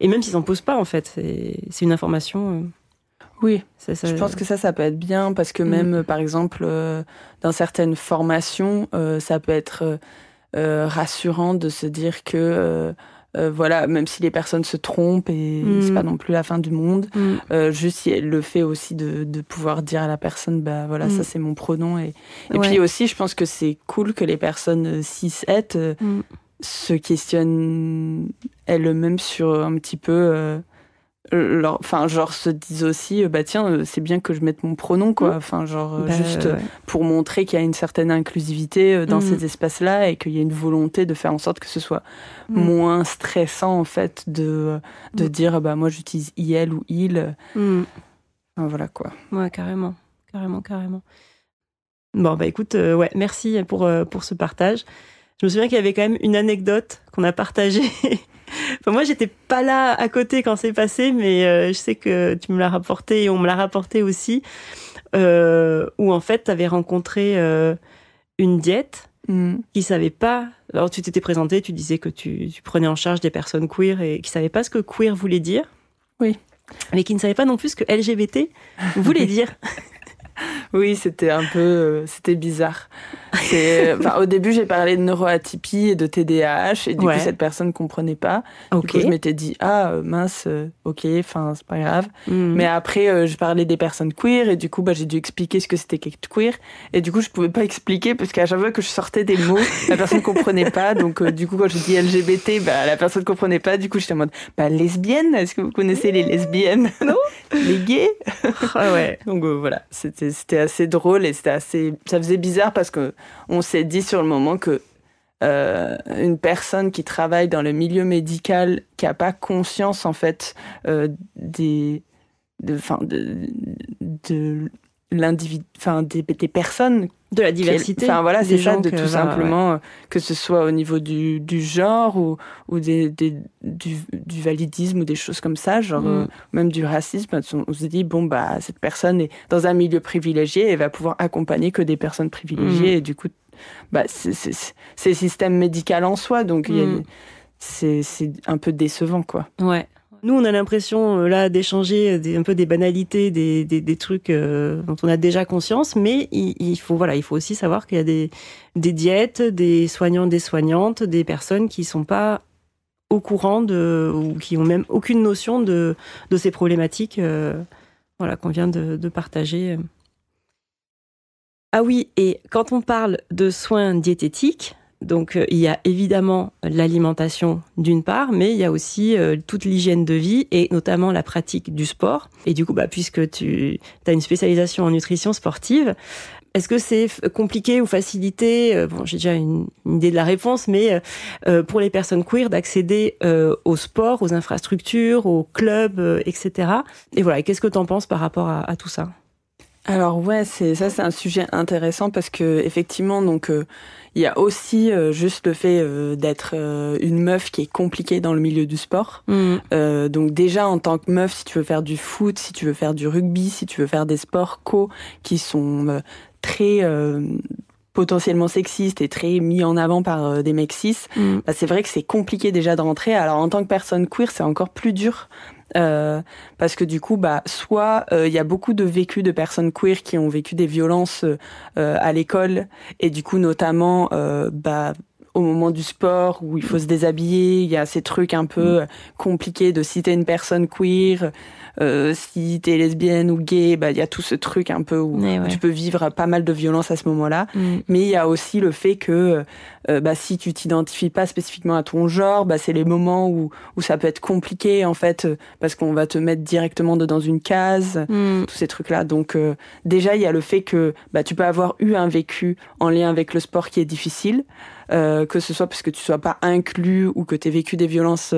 Et même s'ils n'en posent pas, en fait, c'est une information. Oui, je pense que ça peut être bien parce que même, par exemple, dans certaines formations, ça peut être rassurant de se dire que, voilà, même si les personnes se trompent et c'est pas non plus la fin du monde, juste le fait aussi de pouvoir dire à la personne, bah voilà, ça c'est mon pronom. Et puis aussi, je pense que c'est cool que les personnes cis-het se questionnent elles-mêmes sur un petit peu genre se disent aussi bah tiens c'est bien que je mette mon pronom quoi, enfin genre juste pour montrer qu'il y a une certaine inclusivité dans ces espaces-là et qu'il y a une volonté de faire en sorte que ce soit moins stressant en fait de dire bah moi j'utilise il ou il. Enfin, voilà quoi. Ouais, carrément. Bon bah écoute, merci pour ce partage. Je me souviens qu'il y avait quand même une anecdote qu'on a partagée. Enfin, moi, j'étais pas là à côté quand c'est passé, mais je sais que tu me l'as rapporté et on me l'a rapporté aussi, où en fait, tu avais rencontré une diète qui savait pas... Alors, tu t'étais présentée, tu disais que tu prenais en charge des personnes queer et qui savait pas ce que queer voulait dire. Oui. Mais qui ne savait pas non plus ce que LGBT voulait dire. Oui, c'était un peu... c'était bizarre. Au début, j'ai parlé de neuroatypie et de TDAH, et du coup, cette personne comprenait pas. Du coup, je m'étais dit, mince, ok, enfin, c'est pas grave. Mais après, je parlais des personnes queer, et du coup, j'ai dû expliquer ce que c'était qu'être queer. Et du coup, je pouvais pas expliquer, parce qu'à chaque fois que je sortais des mots, la personne comprenait pas. Donc, du coup, quand je dis LGBT, la personne comprenait pas. Du coup, j'étais en mode, lesbienne, est-ce que vous connaissez les lesbiennes? Non? Les gays? Donc, voilà, c'était assez drôle, et ça faisait bizarre parce que on s'est dit sur le moment que une personne qui travaille dans le milieu médical, qui a pas conscience en fait des l'individu, des personnes, de la diversité. Enfin voilà, c'est ça, tout simplement que ce soit au niveau du genre ou du validisme ou des choses comme ça, genre même du racisme. On se dit cette personne est dans un milieu privilégié et va pouvoir accompagner que des personnes privilégiées et du coup c'est le système médical en soi, donc c'est un peu décevant quoi. Ouais. Nous, on a l'impression là d'échanger un peu des banalités, des trucs dont on a déjà conscience, mais il faut aussi savoir qu'il y a des diètes, des soignants, des soignantes, des personnes qui sont pas au courant ou qui ont même aucune notion de ces problématiques qu'on vient de partager. Ah oui, et quand on parle de soins diététiques, donc il y a évidemment l'alimentation d'une part, mais il y a aussi toute l'hygiène de vie et notamment la pratique du sport. Et du coup, puisque tu as une spécialisation en nutrition sportive, est-ce que c'est compliqué ou facilité, j'ai déjà une idée de la réponse, mais pour les personnes queer d'accéder au sport, aux infrastructures, aux clubs, etc. Et voilà, qu'est-ce que tu en penses par rapport à tout ça ? Alors c'est un sujet intéressant parce que effectivement donc il y a aussi juste le fait d'être une meuf qui est compliquée dans le milieu du sport. Donc déjà en tant que meuf, si tu veux faire du foot, si tu veux faire du rugby, si tu veux faire des sports qui sont très potentiellement sexistes et très mis en avant par des mecs cis, c'est vrai que c'est compliqué déjà de rentrer. Alors en tant que personne queer, c'est encore plus dur. Parce que du coup soit il y a beaucoup de vécus de personnes queer qui ont vécu des violences à l'école et du coup notamment au moment du sport où il faut se déshabiller, il y a ces trucs un peu compliqués de si t'es une personne queer, si t'es lesbienne ou gay, il y a tout ce truc un peu où tu peux vivre pas mal de violence à ce moment-là. Mais il y a aussi le fait que si tu t'identifies pas spécifiquement à ton genre, c'est les moments où ça peut être compliqué en fait, parce qu'on va te mettre directement dans une case, tous ces trucs-là. Donc déjà il y a le fait que tu peux avoir eu un vécu en lien avec le sport qui est difficile. Que ce soit parce que tu sois pas inclus ou que tu aies vécu des violences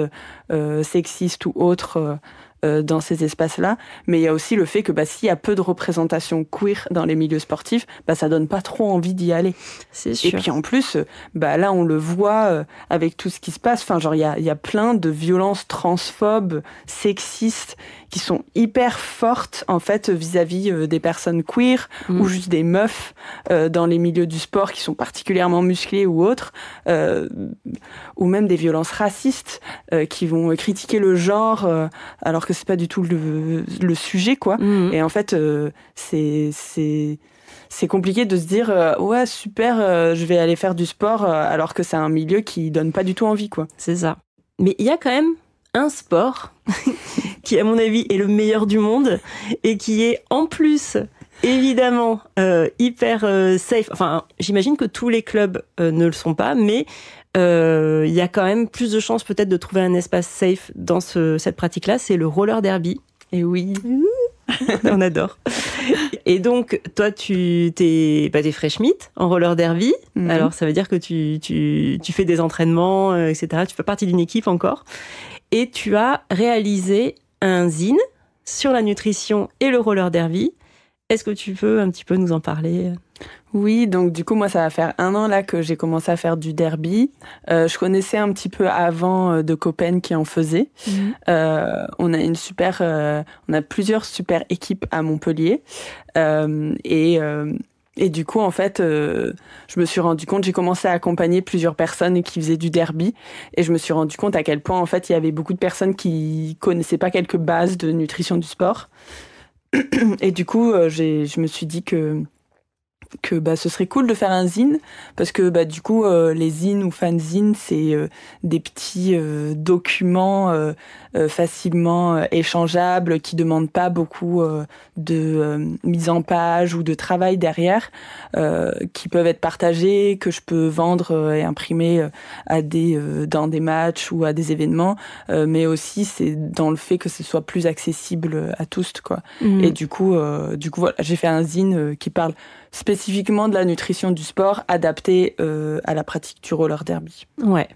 sexistes ou autres dans ces espaces-là. Mais il y a aussi le fait que s'il y a peu de représentation queer dans les milieux sportifs, ça donne pas trop envie d'y aller. C'est sûr. Et puis en plus, là on le voit avec tout ce qui se passe. Enfin, genre il y a plein de violences transphobes, sexistes, qui sont hyper fortes en fait vis-à-vis des personnes queer ou juste des meufs dans les milieux du sport qui sont particulièrement musclés ou autres, ou même des violences racistes qui vont critiquer le genre alors que c'est pas du tout le sujet, quoi. Et en fait, c'est compliqué de se dire ouais, super, je vais aller faire du sport alors que c'est un milieu qui donne pas du tout envie, quoi. C'est ça. Mais il y a quand même un sport qui, à mon avis, est le meilleur du monde et qui est en plus évidemment hyper safe. Enfin, j'imagine que tous les clubs ne le sont pas, mais il y a quand même plus de chances peut-être de trouver un espace safe dans cette pratique-là. C'est le roller derby. Et oui. On adore. Et donc, toi, t'es fresh meat en roller derby. Alors, ça veut dire que tu fais des entraînements, etc. Tu fais partie d'une équipe encore. Et tu as réalisé un zine sur la nutrition et le roller derby. Est-ce que tu peux un petit peu nous en parler ? Oui, donc du coup, moi, ça va faire 1 an là que j'ai commencé à faire du derby. Je connaissais un petit peu avant de copains qui en faisaient. On a plusieurs super équipes à Montpellier. Et du coup, en fait, je me suis rendu compte, j'ai commencé à accompagner plusieurs personnes qui faisaient du derby. Et je me suis rendu compte à quel point, en fait, il y avait beaucoup de personnes qui connaissaient pas quelques bases de nutrition du sport. Et du coup, je me suis dit que ce serait cool de faire un zine, parce que du coup les zines ou fanzines, c'est des petits documents facilement échangeables qui demandent pas beaucoup de mise en page ou de travail derrière, qui peuvent être partagés, que je peux vendre et imprimer dans des matchs ou à des événements, mais aussi c'est dans le fait que ce soit plus accessible à tous, quoi. Et du coup voilà, j'ai fait un zine qui parle spécifiquement de la nutrition du sport adaptée à la pratique du roller derby. Ouais,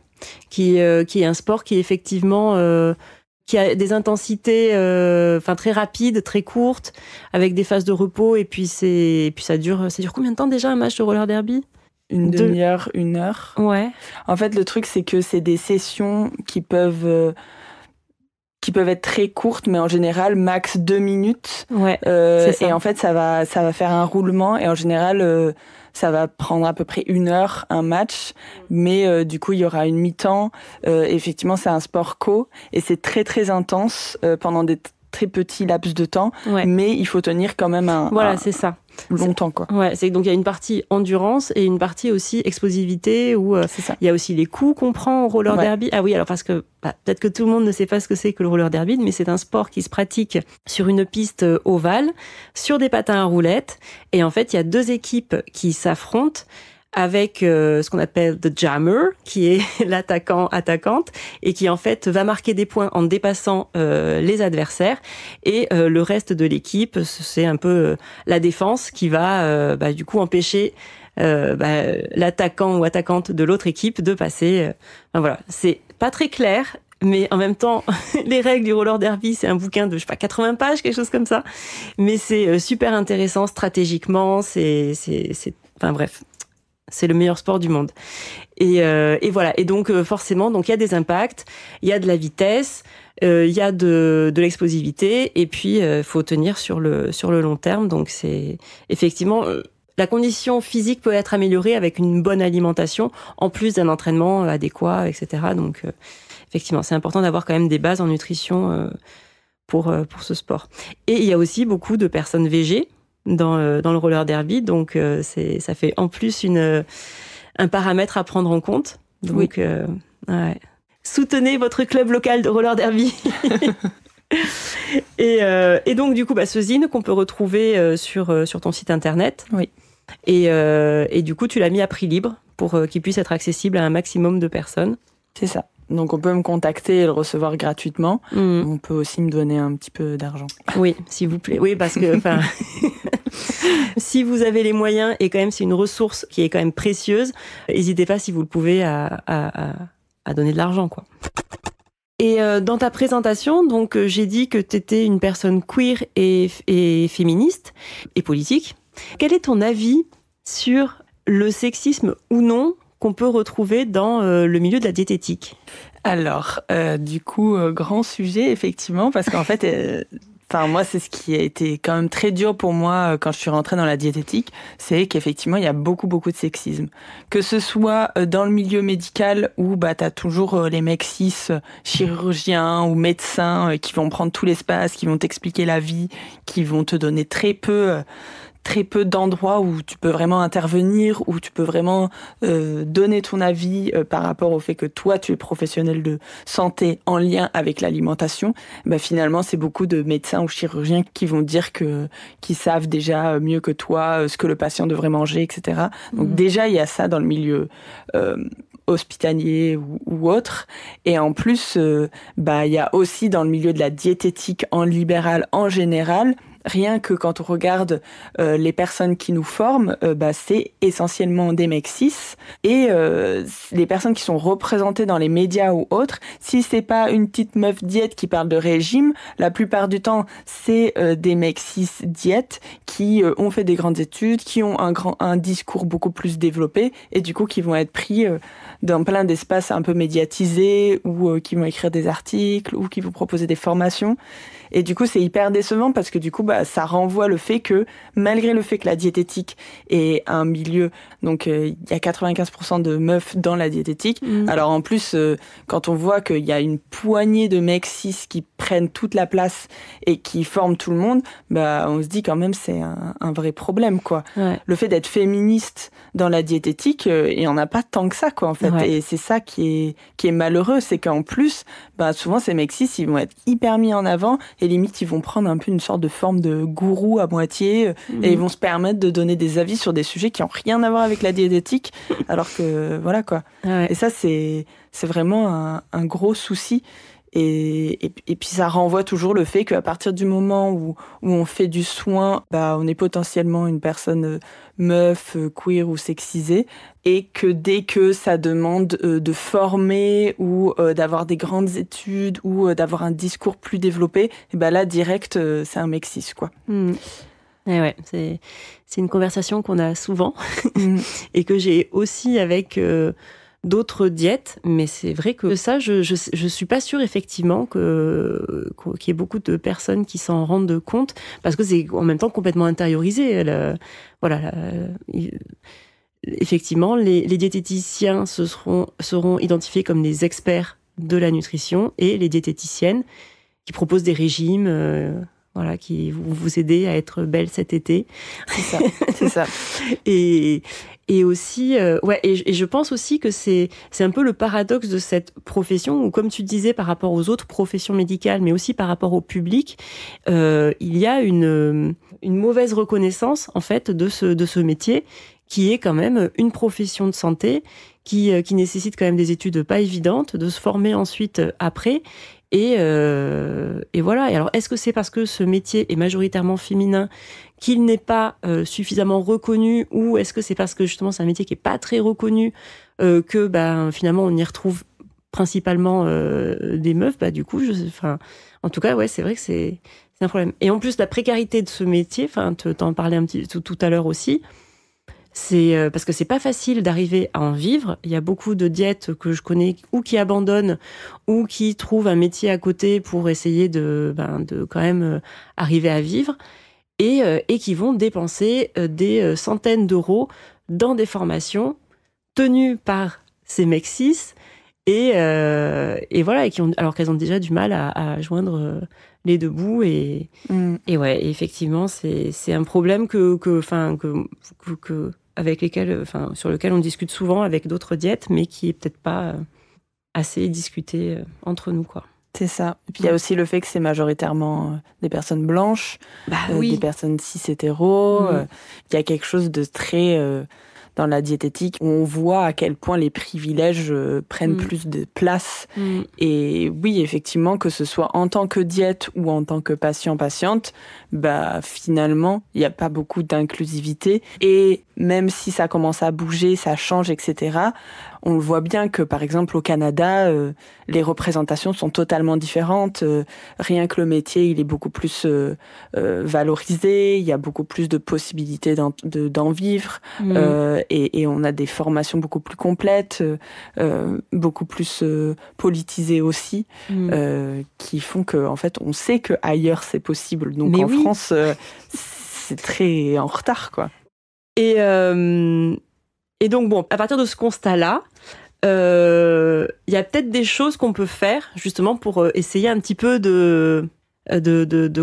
qui est un sport qui effectivement qui a des intensités très rapides, très courtes, avec des phases de repos, et puis ça dure combien de temps déjà un match de roller derby ? Une demi-heure, 1 heure. Ouais. En fait, le truc, c'est que c'est des sessions qui peuvent être très courtes, mais en général max 2 minutes. Ouais, c'est ça. Et en fait, ça va faire un roulement, et en général, ça va prendre à peu près 1 heure un match, mais du coup, il y aura une mi-temps. Effectivement, c'est un sport co, et c'est très très intense pendant des très petits laps de temps, mais il faut tenir quand même c'est ça. Longtemps, quoi. Ouais, c'est donc il y a une partie endurance et une partie aussi explosivité où il y a aussi les coups qu'on prend au roller derby. Ah oui, alors parce que peut-être que tout le monde ne sait pas ce que c'est que le roller derby, mais c'est un sport qui se pratique sur une piste ovale, sur des patins à roulettes, et en fait, il y a 2 équipes qui s'affrontent avec ce qu'on appelle the jammer, qui est l'attaquant-attaquante, et qui en fait va marquer des points en dépassant les adversaires, et le reste de l'équipe, c'est un peu la défense qui va du coup empêcher l'attaquant ou attaquante de l'autre équipe de passer. Voilà, c'est pas très clair, mais en même temps, les règles du roller derby, c'est un bouquin de 80 pages, quelque chose comme ça, mais c'est super intéressant stratégiquement, enfin bref. C'est le meilleur sport du monde. Et voilà. Et donc, forcément, il y a des impacts, il y a de la vitesse, il y a de l'explosivité, et puis, faut tenir sur le long terme. Donc, c'est effectivement, la condition physique peut être améliorée avec une bonne alimentation, en plus d'un entraînement adéquat, etc. Donc, effectivement, c'est important d'avoir quand même des bases en nutrition pour ce sport. Et il y a aussi beaucoup de personnes végées dans le roller derby, donc ça fait en plus un paramètre à prendre en compte. Donc, soutenez votre club local de roller derby. Et donc du coup, ce zine qu'on peut retrouver sur ton site internet. Oui. Et du coup, tu l'as mis à prix libre pour qu'il puisse être accessible à un maximum de personnes. C'est ça. Donc on peut me contacter et le recevoir gratuitement. On peut aussi me donner un petit peu d'argent. Oui, s'il vous plaît. Oui, parce que si vous avez les moyens, et quand même c'est une ressource qui est quand même précieuse, n'hésitez pas, si vous le pouvez, à donner de l'argent, quoi. Et dans ta présentation, donc j'ai dit que tu étais une personne queer et féministe et politique. Quel est ton avis sur le sexisme ou non qu'on peut retrouver dans le milieu de la diététique ? Alors, du coup, grand sujet, effectivement, parce qu'en fait... moi, c'est ce qui a été quand même très dur pour moi quand je suis rentrée dans la diététique, c'est qu'effectivement, il y a beaucoup de sexisme. Que ce soit dans le milieu médical où t'as toujours les mecs cis, chirurgiens ou médecins qui vont prendre tout l'espace, qui vont t'expliquer la vie, qui vont te donner très peu d'endroits où tu peux vraiment intervenir, où tu peux vraiment donner ton avis par rapport au fait que toi, tu es professionnel de santé en lien avec l'alimentation. Finalement, c'est beaucoup de médecins ou chirurgiens qui vont dire qu'ils savent déjà mieux que toi ce que le patient devrait manger, etc. Donc déjà, il y a ça dans le milieu hospitalier ou autre. Et en plus, il y a aussi dans le milieu de la diététique en libéral en général, rien que quand on regarde les personnes qui nous forment, c'est essentiellement des mecs cis. Et les personnes qui sont représentées dans les médias ou autres, si c'est pas une petite meuf diète qui parle de régime, la plupart du temps, c'est des mecs cis diètes qui ont fait des grandes études, qui ont un discours beaucoup plus développé et du coup qui vont être pris dans plein d'espaces un peu médiatisés ou qui vont écrire des articles ou qui vont proposer des formations. Et du coup, c'est hyper décevant parce que du coup, ça renvoie le fait que, malgré le fait que la diététique est un milieu, donc il y a 95% de meufs dans la diététique. Alors en plus, quand on voit qu'il y a une poignée de mecs cis qui prennent toute la place et qui forment tout le monde, on se dit quand même c'est un vrai problème, quoi. Ouais. Le fait d'être féministe dans la diététique, il y en a pas tant que ça, quoi, en fait. Ouais. Et c'est ça qui est malheureux, c'est qu'en plus, souvent ces mecs cis, ils vont être hyper mis en avant. Et limite, ils vont prendre un peu une sorte de forme de gourou à moitié et ils vont se permettre de donner des avis sur des sujets qui n'ont rien à voir avec la diététique, alors que voilà quoi. Ouais. Et ça, c'est vraiment un gros souci. Et puis ça renvoie toujours le fait qu'à partir du moment où on fait du soin, on est potentiellement une personne meuf, queer ou sexisée, et que dès que ça demande de former ou d'avoir des grandes études ou d'avoir un discours plus développé, et là direct c'est un mec cis, quoi. Et ouais, c'est une conversation qu'on a souvent et que j'ai aussi avec d'autres diètes, mais c'est vrai que ça, je suis pas sûre effectivement qu'il y ait beaucoup de personnes qui s'en rendent compte, parce que c'est en même temps complètement intériorisé. Effectivement, les diététiciens seront identifiés comme des experts de la nutrition, et les diététiciennes qui proposent des régimes qui vont vous aider à être belle cet été. C'est ça. Et aussi, et je pense aussi que c'est un peu le paradoxe de cette profession, où, comme tu disais, par rapport aux autres professions médicales, mais aussi par rapport au public, il y a une mauvaise reconnaissance, en fait, de ce métier, qui est quand même une profession de santé, qui nécessite quand même des études pas évidentes, de se former ensuite après. Et voilà. Et alors, est-ce que c'est parce que ce métier est majoritairement féminin qu'il n'est pas suffisamment reconnu, ou est-ce que c'est parce que justement c'est un métier qui est pas très reconnu que finalement on y retrouve principalement des meufs? Du coup, en tout cas, ouais, c'est vrai que c'est un problème. Et en plus, la précarité de ce métier, t'en parlais un petit tout à l'heure aussi. C'est parce que c'est pas facile d'arriver à en vivre. Il y a beaucoup de diètes que je connais ou qui abandonnent ou qui trouvent un métier à côté pour essayer de quand même arriver à vivre, et qui vont dépenser des centaines d'euros dans des formations tenues par ces mecs cis et voilà, alors qu'elles ont déjà du mal à joindre les deux bouts, et ouais, effectivement c'est un problème sur lequel on discute souvent avec d'autres diètes, mais qui est peut-être pas assez discuté entre nous, quoi. C'est ça. Et puis il y a aussi le fait que c'est majoritairement des personnes blanches, des personnes cis-hétéros. Il y a quelque chose de très dans la diététique, on voit à quel point les privilèges prennent plus de place. Et oui, effectivement, que ce soit en tant que diète ou en tant que patient-patiente, finalement, il n'y a pas beaucoup d'inclusivité. Et même si ça commence à bouger, ça change, etc., on le voit bien que, par exemple, au Canada, les représentations sont totalement différentes. Rien que le métier, il est beaucoup plus valorisé. Il y a beaucoup plus de possibilités d'en vivre. Et on a des formations beaucoup plus complètes, beaucoup plus politisées aussi, qui font que, en fait, on sait que ailleurs c'est possible. Donc en France, c'est très en retard, quoi. Et donc, bon, à partir de ce constat-là, il y a peut-être des choses qu'on peut faire, justement, pour essayer un petit peu de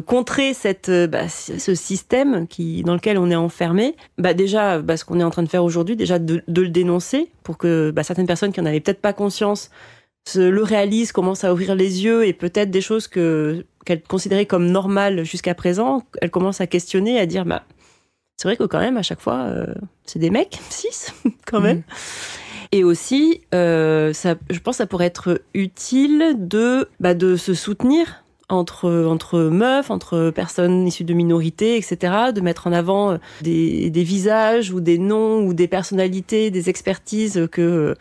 contrer ce système dans lequel on est enfermé. Déjà, ce qu'on est en train de faire aujourd'hui, déjà de le dénoncer, pour que certaines personnes qui n'en avaient peut-être pas conscience le réalisent, commencent à ouvrir les yeux, et peut-être des choses qu'elles considéraient comme normales jusqu'à présent, elles commencent à questionner, à dire... c'est vrai que quand même, à chaque fois, c'est des mecs, 6, quand même. Et aussi, je pense que ça pourrait être utile de se soutenir entre meufs, entre personnes issues de minorités, etc., de mettre en avant des visages ou des noms ou des personnalités, des expertises que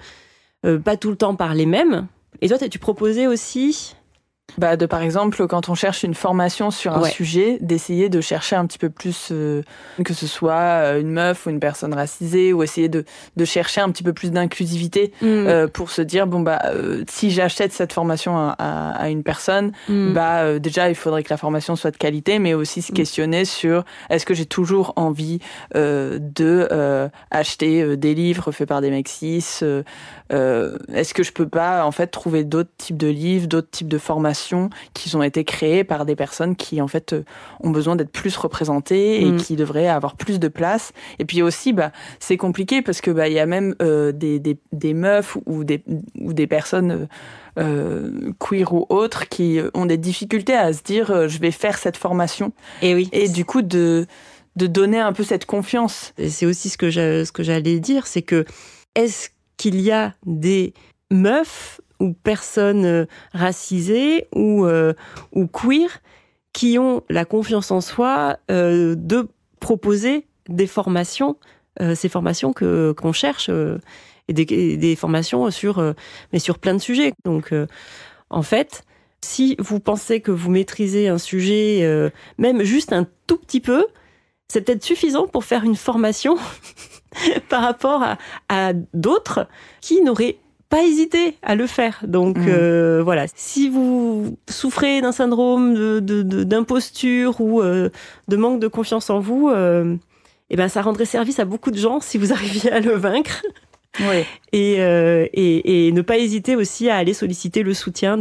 pas tout le temps par les mêmes. Et toi, tu proposais aussi... par exemple, quand on cherche une formation sur un sujet, d'essayer de chercher un petit peu plus, que ce soit une meuf ou une personne racisée, ou essayer de chercher un petit peu plus d'inclusivité pour se dire, si j'achète cette formation à une personne, déjà, il faudrait que la formation soit de qualité, mais aussi se questionner sur est-ce que j'ai toujours envie de acheter des livres faits par des mecs cis, est-ce que je peux pas, en fait, trouver d'autres types de livres, d'autres types de formations qui ont été créées par des personnes qui, en fait, ont besoin d'être plus représentées et qui devraient avoir plus de place. Et puis aussi, c'est compliqué parce que il y a même des meufs ou des personnes queer ou autres qui ont des difficultés à se dire je vais faire cette formation. Et du coup, de donner un peu cette confiance. Et c'est aussi ce que j'allais dire, c'est que est-ce qu'il y a des meufs ou personnes racisées ou queer qui ont la confiance en soi de proposer des formations, ces formations qu'on cherche, et des formations sur plein de sujets. Donc, en fait, si vous pensez que vous maîtrisez un sujet, même juste un tout petit peu, c'est peut-être suffisant pour faire une formation par rapport à d'autres qui n'auraient pas hésiter à le faire. Donc voilà, si vous souffrez d'un syndrome d'imposture ou de manque de confiance en vous, ça rendrait service à beaucoup de gens si vous arriviez à le vaincre. Et ne pas hésiter aussi à aller solliciter le soutien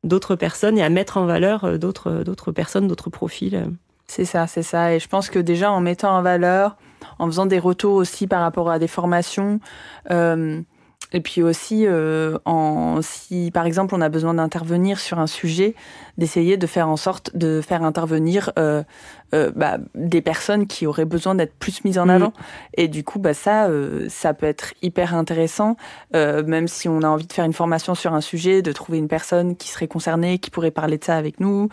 d'autres personnes et à mettre en valeur d'autres personnes, d'autres profils. C'est ça. Et je pense que déjà en mettant en valeur, en faisant des retours aussi par rapport à des formations, et puis aussi, si par exemple on a besoin d'intervenir sur un sujet, d'essayer de faire en sorte de faire intervenir des personnes qui auraient besoin d'être plus mises en avant. Et du coup, ça peut être hyper intéressant, même si on a envie de faire une formation sur un sujet, de trouver une personne qui serait concernée, qui pourrait parler de ça avec nous,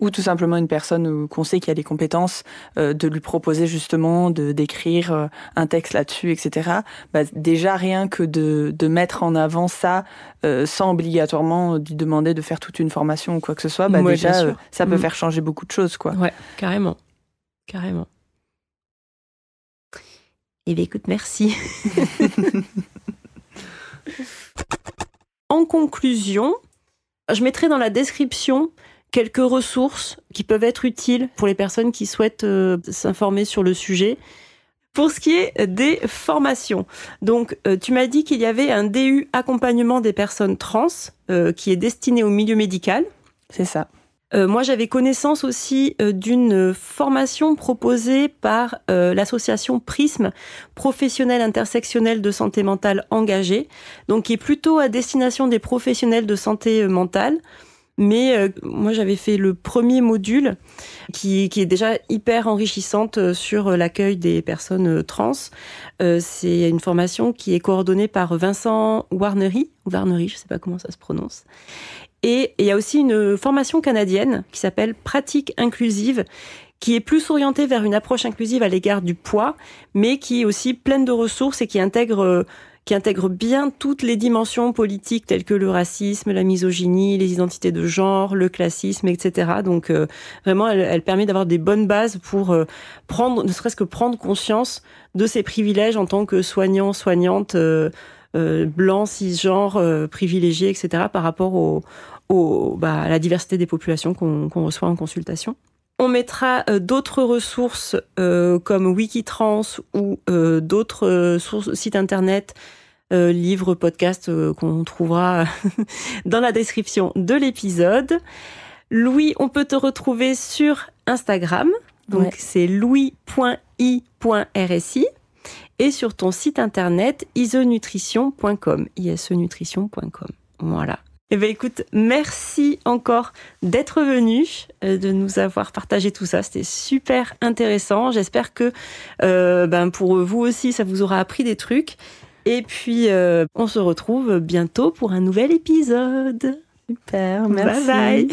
ou tout simplement une personne qu'on sait qui a les compétences, de lui proposer justement d'écrire un texte là-dessus, etc. Déjà, rien que de mettre en avant ça, sans obligatoirement lui demander de faire toute une formation ou quoi que ce soit, déjà, ça peut faire changer beaucoup de choses, quoi. Ouais, carrément. Eh bien, écoute, merci. En conclusion, je mettrai dans la description quelques ressources qui peuvent être utiles pour les personnes qui souhaitent s'informer sur le sujet. Pour ce qui est des formations, donc tu m'as dit qu'il y avait un DU accompagnement des personnes trans qui est destiné au milieu médical. C'est ça. Moi, j'avais connaissance aussi d'une formation proposée par l'association Prisme, professionnels intersectionnels de santé mentale engagés, donc qui est plutôt à destination des professionnels de santé mentale. Mais moi, j'avais fait le premier module qui est déjà hyper enrichissante sur l'accueil des personnes trans. C'est une formation qui est coordonnée par Vincent Warnery, je ne sais pas comment ça se prononce. Et il y a aussi une formation canadienne qui s'appelle Pratique inclusive, qui est plus orientée vers une approche inclusive à l'égard du poids, mais qui est aussi pleine de ressources et qui intègre qui intègre bien toutes les dimensions politiques telles que le racisme, la misogynie, les identités de genre, le classisme, etc. Donc vraiment, elle permet d'avoir des bonnes bases pour ne serait-ce que prendre conscience de ses privilèges en tant que soignant, soignante, blanc, cisgenre, privilégié, etc. par rapport à la diversité des populations qu'on reçoit en consultation. On mettra d'autres ressources comme Wikitrans ou d'autres sites internet, livres, podcasts qu'on trouvera dans la description de l'épisode. Louis, on peut te retrouver sur Instagram, donc c'est louis.i.rsi, et sur ton site internet isenutrition.com, isenutrition.com. Voilà. Eh bien, écoute, merci encore d'être venu, de nous avoir partagé tout ça. C'était super intéressant. J'espère que pour vous aussi, ça vous aura appris des trucs. Et puis, on se retrouve bientôt pour un nouvel épisode. Super, merci. Bye bye.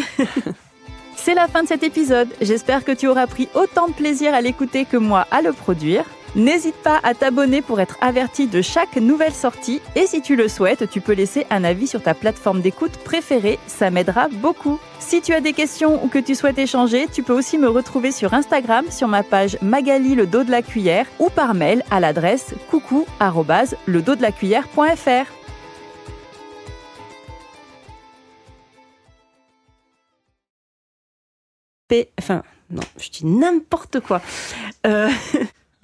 C'est la fin de cet épisode. J'espère que tu auras pris autant de plaisir à l'écouter que moi à le produire. N'hésite pas à t'abonner pour être averti de chaque nouvelle sortie. Et si tu le souhaites, tu peux laisser un avis sur ta plateforme d'écoute préférée. Ça m'aidera beaucoup. Si tu as des questions ou que tu souhaites échanger, tu peux aussi me retrouver sur Instagram, sur ma page Magali le dos de la cuillère, ou par mail à l'adresse coucou@ledosdelacuillère.fr. Non, je dis n'importe quoi.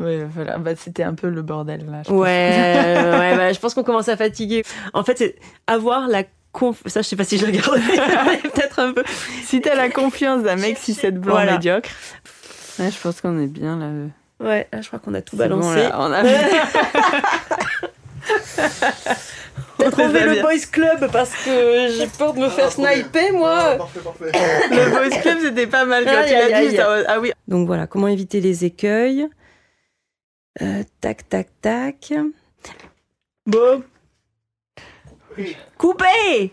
Oui, voilà. C'était un peu le bordel, là. Je pense. Je pense qu'on commence à fatiguer. En fait, c'est avoir la ça, je sais pas si je le garde. Peut-être un peu. Si t'as la confiance d'un mec 6-7 blanc médiocre. Ouais, je pense qu'on est bien, là. Ouais, là, je crois qu'on a tout balancé. Bon, là, on a... T'as trouvé le Boys Club parce que j'ai peur de me faire sniper, moi. Parfait. Le Boys Club, c'était pas mal quand tu l'as dit. Ah oui. Donc voilà, comment éviter les écueils. Tac. Bon. Oui. Coupez.